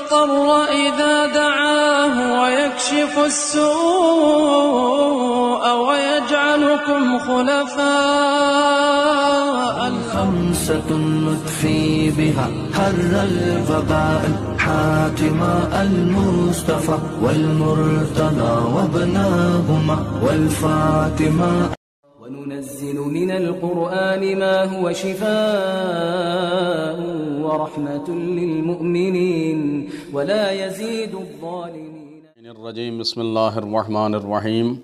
المضطر إذا دعاه ويكشف السوء ويجعلكم خلفاء خمسة نطفي بها حر الوباء حاتم المصطفى والمرتضى وابناهما والفاطمة. وننزل من القرآن ما هو شفاء ورحمة للمؤمنين ولا يزيد الظالمين الرجيم. بسم الله الرحمن الرحيم.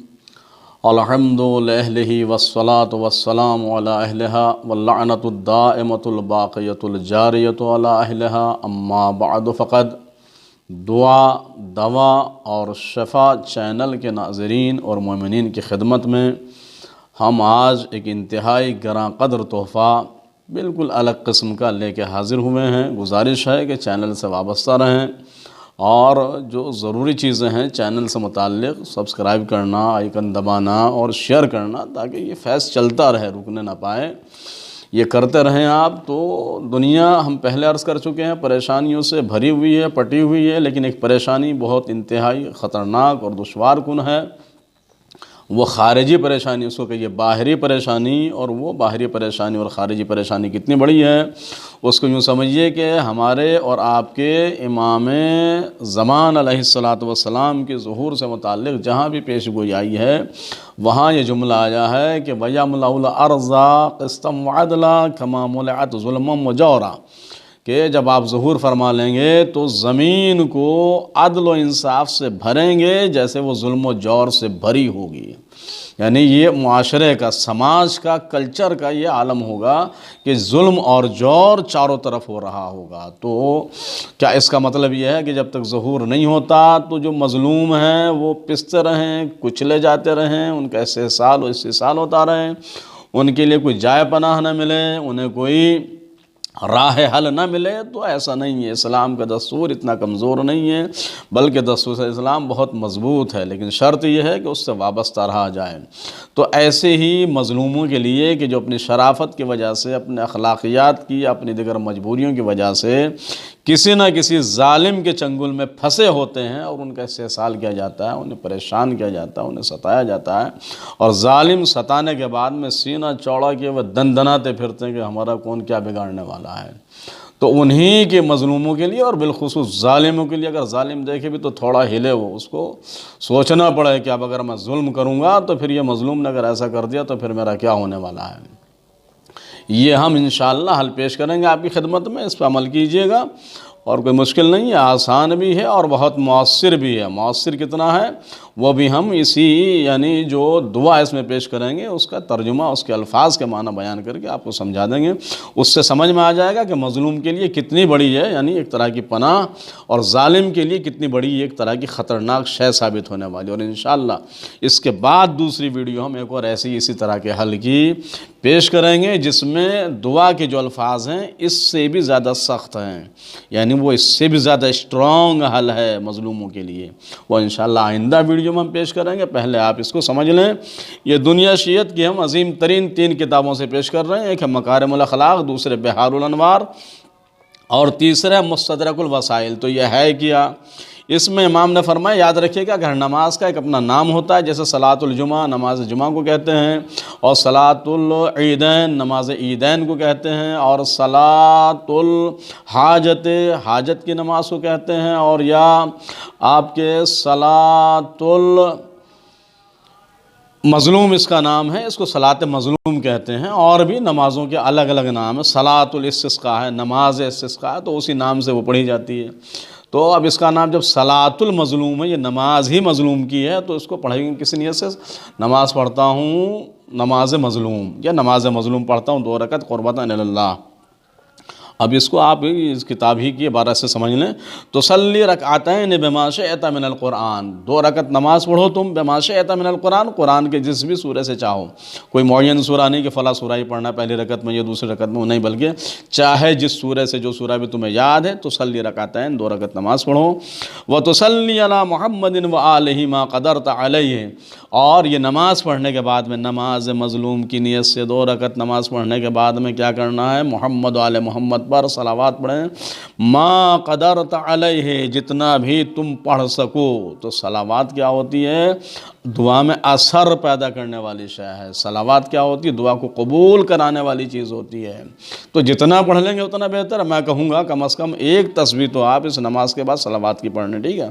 الحمد لله والصلاة والسلام على أهلها واللعنة الدائمة الباقية الجارية على أهلها. أما بعد فقد دعا دوا اور شفا چینل کے ناظرین اور مومنین کی خدمت میں ہم آج ایک انتہائی گراں قدر تحفہ بالکل الگ قسم کا لے کے حاضر ہوئے ہیں. گزارش ہے کہ چینل سے وابستہ رہیں اور جو ضروری چیزیں ہیں چینل سے متعلق سبسکرائب کرنا، آئیکن دبانا اور شیئر کرنا تاکہ یہ فیض چلتا رہے، رکنے نہ پائے. یہ کرتے رہیں آپ تو دنیا ہم پہلے عرض کر چکے ہیں پریشانیوں سے بھری ہوئی ہے، پٹی ہوئی ہے، لیکن ایک پریشانی بہت انتہائی خطرناک اور دشوار کن ہے. وہ خارجی پریشانی، اس کو کہیے باہری پریشانی. اور وہ باہری پریشانی اور خارجی پریشانی کتنی بڑی ہے اس کو یوں سمجھیے کہ ہمارے اور آپ کے امام زمان علیہ السلام کے ظہور سے متعلق جہاں بھی پیش گوئی آئی ہے وہاں یہ جملہ آیا ہے کہ وَيَمْلَأُ الْأَرْضَ قِسْطًا وَعَدْلًا كَمَا مُلِئَتْ ظُلْمًا وَجَوْرًا، کہ جب آپ ظہور فرما لیں گے تو زمین کو عدل و انصاف سے بھریں گے جیسے وہ ظلم و جور سے بھری ہوگی. یعنی یہ معاشرے کا، سماج کا، کلچر کا یہ عالم ہوگا کہ ظلم اور جور چاروں طرف ہو رہا ہوگا. تو کیا اس کا مطلب یہ ہے کہ جب تک ظہور نہیں ہوتا تو جو مظلوم ہیں وہ پستے رہیں، کچلے جاتے رہیں، ان کا استحصال و استحصال ہوتا رہے، ان کے لیے کوئی جائے پناہ نہ ملے، انہیں کوئی راہ حل نہ ملے؟ تو ایسا نہیں ہے. اسلام کا دستور اتنا کمزور نہیں ہے بلکہ دستور اسلام بہت مضبوط ہے، لیکن شرط یہ ہے کہ اس سے وابستہ رہا جائے. تو ایسے ہی مظلوموں کے لیے کہ جو اپنی شرافت کی وجہ سے، اپنے اخلاقیات کی، اپنی دیگر مجبوریوں کی وجہ سے کسی نہ کسی ظالم کے چنگل میں پھنسے ہوتے ہیں اور ان کا استحصال کیا جاتا ہے، انہیں پریشان کیا جاتا ہے، انہیں ستایا جاتا ہے، اور ظالم ستانے کے بعد میں سینہ چوڑا کیے وہ دندناتے پھرتے ہیں کہ ہمارا کون کیا بگاڑنے والا ہے. تو انہی کے مظلوموں کے لیے اور بالخصوص ظالموں کے لیے اگر ظالم دیکھے بھی تو تھوڑا ہلے، وہ اس کو سوچنا پڑے کہ اب اگر میں ظلم کروں گا تو پھر یہ مظلوم نے اگر ایسا کر دیا تو پھر میرا کیا ہونے والا ہے. یہ ہم انشاءاللہ حل پیش کریں گے آپ کی خدمت میں، اس پہ عمل کیجئے گا. اور کوئی مشکل نہیں ہے، آسان بھی ہے اور بہت مؤثر بھی ہے. مؤثر کتنا ہے وہ بھی ہم اسی یعنی جو دعا اس میں پیش کریں گے اس کا ترجمہ، اس کے الفاظ کے معنی بیان کر کے آپ کو سمجھا دیں گے. اس سے سمجھ میں آ جائے گا کہ مظلوم کے لیے کتنی بڑی ہے، یعنی ایک طرح کی پناہ، اور ظالم کے لیے کتنی بڑی ایک طرح کی خطرناک شے ثابت ہونے والی. اور انشاءاللہ اس کے بعد دوسری ویڈیو ہم ایک اور ایسی اسی طرح کے حل کی پیش کریں گے جس میں دعا کے جو الفاظ ہیں اس سے بھی زیادہ سخت ہیں، یعنی وہ اس سے بھی زیادہ اسٹرانگ حل ہے مظلوموں کے لیے. وہ انشاءاللہ آئندہ ویڈیو میں ہم پیش کریں گے. پہلے آپ اس کو سمجھ لیں. یہ دنیا شیعت کی ہم عظیم ترین 3 کتابوں سے پیش کر رہے ہیں. ایک ہے مکارم الاخلاق، دوسرے بحار الانوار، اور تیسرا مستدرک الوسائل. تو یہ ہے کیا؟ اس میں امام نے فرمایا یاد رکھیے گا کہ ہر نماز کا ایک اپنا نام ہوتا ہے. جیسے صلاۃ الجمعہ نماز جمعہ کو کہتے ہیں، اور صلاۃ العیدین نماز عیدین کو کہتے ہیں، اور صلاۃ الحاجت حاجت کی نماز کو کہتے ہیں، اور یا آپ کے صلاۃ مظلوم اس کا نام ہے، اس کو صلاۃ مظلوم کہتے ہیں. اور بھی نمازوں کے الگ الگ نام ہیں. صلاۃ الاستسقاء ہے، نماز استسقاء ہے، تو اسی نام سے وہ پڑھی جاتی ہے. تو اب اس کا نام جب صلاۃ المظلوم ہے، یہ نماز ہی مظلوم کی ہے، تو اس کو پڑھیں گے کس نیت سے؟ نماز پڑھتا ہوں نماز مظلوم، یا نماز مظلوم پڑھتا ہوں 2 رکعت قربتاً اللہ. اب اس کو آپ اس کتاب ہی کی عبارت سے سمجھ لیں. تو صلی رکعتین بما شئت من القرآن، 2 رکعت نماز پڑھو تم بما شئت من القرآن، قرآن کے جس بھی سورہ سے چاہو. کوئی معین سورہ نہیں کہ فلاں سورہ ہی پڑھنا پہلی رکعت میں یا دوسری رکعت میں، نہیں، بلکہ چاہے جس سورہ سے جو سورہ بھی تمہیں یاد ہے. تو صلی رکعتین، 2 رکعت نماز پڑھو. وتصلی علی محمد وآلہ ما قدرت علیہ، اور یہ نماز پڑھنے کے بعد میں نماز مظلوم کی نیت سے 2 رکعت نماز پڑھنے کے بعد میں کیا کرنا ہے؟ محمد و آل محمد پر صلوات پڑھیں، ما قدرت علیہ، جتنا بھی تم پڑھ سکو۔ تو صلوات کیا ہوتی ہے؟ دعا میں اثر پیدا کرنے والی شے ہے۔ صلوات کیا ہوتی ہے؟ دعا کو قبول کرانے والی چیز ہوتی ہے۔ تو جتنا پڑھ لیں گے اتنا بہتر ہے۔ میں کہوں گا کم از کم ایک تسبیح تو آپ اس نماز کے بعد صلوات کی پڑھنے، ٹھیک ہے؟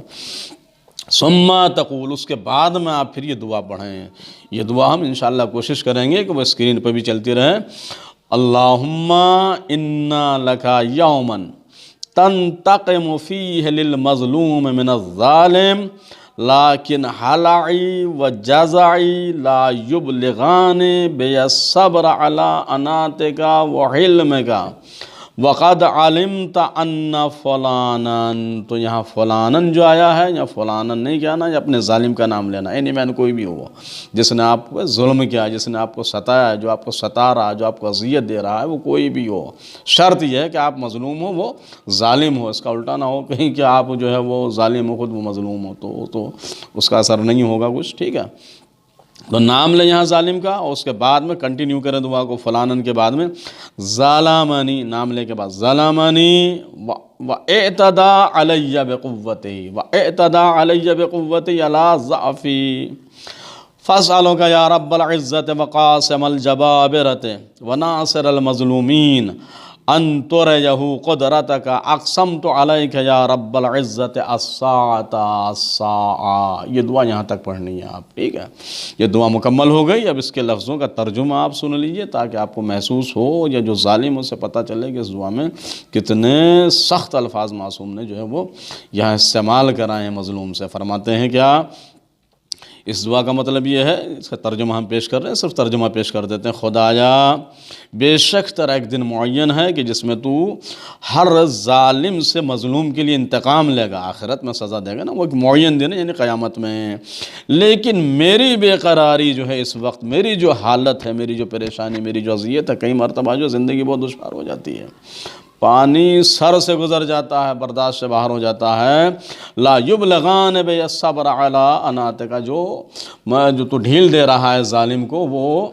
ثم تقول، اس کے بعد میں آپ پھر یہ دعا پڑھیں۔ یہ دعا ہم انشاءاللہ کوشش کریں گے کہ وہ اسکرین پہ بھی چلتی رہے۔ اللہم انا لکا یوما تنتقم فیہ للمظلوم من الظالم لیکن حلعی و جزعی لا یبلغان بی الصبر علی اناتکا و حلمکا وقد علمت ان فلانن، تو یہاں فلانن جو آیا ہے، یا فلانن نہیں کہنا، یا اپنے ظالم کا نام لینا، اینی مین کوئی بھی ہو جس نے آپ کو ظلم کیا، جس نے آپ کو ستایا ہے، جو آپ کو ستا رہا ہے، جو آپ کو اذیت دے رہا ہے، وہ کوئی بھی ہو۔ شرط یہ ہے کہ آپ مظلوم ہو، وہ ظالم ہو، اس کا الٹا نہ ہو کہیں کہ آپ جو ہے وہ ظالم ہو خود وہ مظلوم ہو، تو اس کا اثر نہیں ہوگا کچھ، ٹھیک ہے؟ تو نام لیں یہاں ظالم کا، اور اس کے بعد میں کنٹینیو کریں دعا کو، فلانن کے بعد میں ظالمانی، نام لے کے بعد ظالمانی وَاعْتَدَى عَلَيَّ بِقُوَّتِهِ وَاعْتَدَى عَلَيَّ بِقُوَّتِهِ عَلَى ضَعْفِي فَاسْأَلُكَ يَا رَبَّ الْعِزَّةِ وَقَاسِمَ الْجَبَابِرَةِ وَنَاصِرَ الْمَظْلُومِينَ ان تُرِيَهُ قُدْرَتَكَ اقسمت علیک یا رب العزت الساعة۔ یہ دعا یہاں تک پڑھنی ہے آپ، ٹھیک ہے؟ یہ دعا مکمل ہو گئی۔ اب اس کے لفظوں کا ترجمہ آپ سن لیجئے تاکہ آپ کو محسوس ہو، یا جو ظالم اسے پتہ چلے کہ اس دعا میں کتنے سخت الفاظ معصوم نے جو ہے وہ یہاں استعمال کرائے ہیں مظلوم سے۔ فرماتے ہیں کیا؟ اس دعا کا مطلب یہ ہے، اس کا ترجمہ ہم پیش کر رہے ہیں، صرف ترجمہ پیش کر دیتے ہیں۔ خدایا بے شک تیرا ایک دن معین ہے کہ جس میں تو ہر ظالم سے مظلوم کے لیے انتقام لے گا، آخرت میں سزا دے گا نا، وہ ایک معین دن ہے، یعنی قیامت میں۔ لیکن میری بے قراری جو ہے اس وقت، میری جو حالت ہے، میری جو پریشانی، میری جو اذیت ہے، کئی مرتبہ جو زندگی بہت دشوار ہو جاتی ہے، پانی سر سے گزر جاتا ہے، برداشت سے باہر ہو جاتا ہے۔ لا یبلغان بی الصبر علی اناتک، جو تو ڈھیل دے رہا ہے ظالم کو، وہ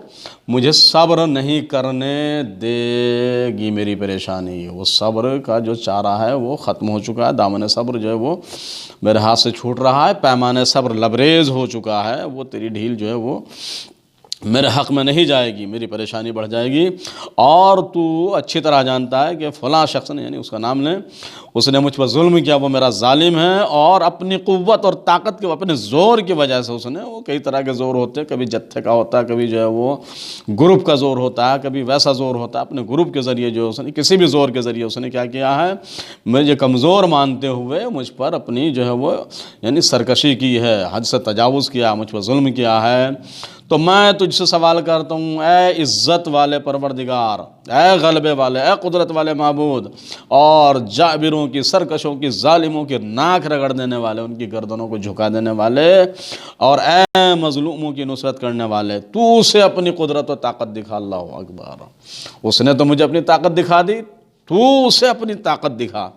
مجھے صبر نہیں کرنے دے گی میری پریشانی۔ وہ صبر کا جو چارہ ہے وہ ختم ہو چکا ہے، دامن صبر جو ہے وہ میرے ہاتھ سے چھوٹ رہا ہے، پیمان صبر لبریز ہو چکا ہے، وہ تیری ڈھیل جو ہے وہ میرے حق میں نہیں جائے گی، میری پریشانی بڑھ جائے گی۔ اور تو اچھی طرح جانتا ہے کہ فلاں شخص نے، یعنی اس کا نام لیں، اس نے مجھ پر ظلم کیا، وہ میرا ظالم ہے، اور اپنی قوت اور طاقت کے، اپنے زور کی وجہ سے اس نے، وہ کئی طرح کے زور ہوتے ہیں، کبھی جتھے کا ہوتا ہے، کبھی جو ہے وہ گروپ کا زور ہوتا ہے، کبھی ویسا زور ہوتا ہے، اپنے گروپ کے ذریعے جو اس نے، کسی بھی زور کے ذریعے اس نے کیا کیا ہے، مجھے کمزور مانتے ہوئے مجھ پر اپنی جو ہے وہ یعنی سرکشی کی ہے، حد سے تجاوز کیا، مجھ پر ظلم کیا ہے۔ تو میں تجھ سے سوال کرتا ہوں، اے عزت والے پروردگار، اے غلبے والے، اے قدرت والے معبود، اور جابروں کی، سرکشوں کی، ظالموں کی ناک رگڑ دینے والے، ان کی گردنوں کو جھکا دینے والے، اور اے مظلوموں کی نصرت کرنے والے، تو اسے اپنی قدرت و طاقت دکھا۔ اللہ اکبر، اس نے تو مجھے اپنی طاقت دکھا دی، تو اسے اپنی طاقت دکھا،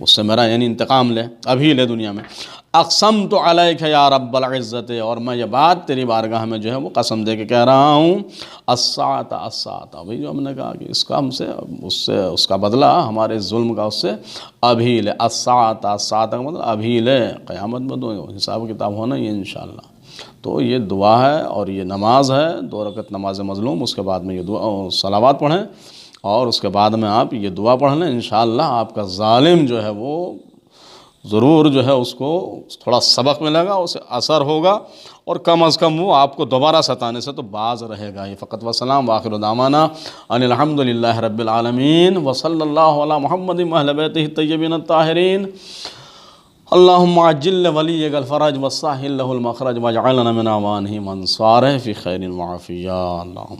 اس سے میرا یعنی انتقام لے، ابھی لے دنیا میں۔ اقسمت علیک یا رب العزت، اور میں یہ بات تیری بارگاہ میں جو ہے وہ قسم دے کے کہہ رہا ہوں، الساعۃ، ابھی جو ہم نے کہا کہ اس کا ہم سے، اس کا بدلہ ہمارے ظلم کا اس سے ابھی لے۔ الساعۃ کا مطلب ابھی لے، قیامت میں تو حساب کتاب ہونا ہی ہے انشاءاللہ۔ تو یہ دعا ہے اور یہ نماز ہے، 2 رکعت نماز مظلوم، اس کے بعد میں یہ دعا صلوات پڑھیں، اور اس کے بعد میں آپ یہ دعا پڑھ لیں، انشاءاللہ آپ کا ظالم جو ہے وہ ضرور جو ہے اس کو تھوڑا سبق ملے گا، اسے اثر ہوگا، اور کم از کم وہ آپ کو دوبارہ ستانے سے تو باز رہے گا۔ یہ فقط وسلام، وآخر دعوانا ان الحمد للہ رب العالمین، وصلی اللہ علی محمد واہل بیتہ الطیبین الطاہرین۔ اللہم عجل ولیک الفرج وسہل لہ المخرج واجعلنا من اعوانہ وانصارہ فی خیر وعافیہ۔ اللہم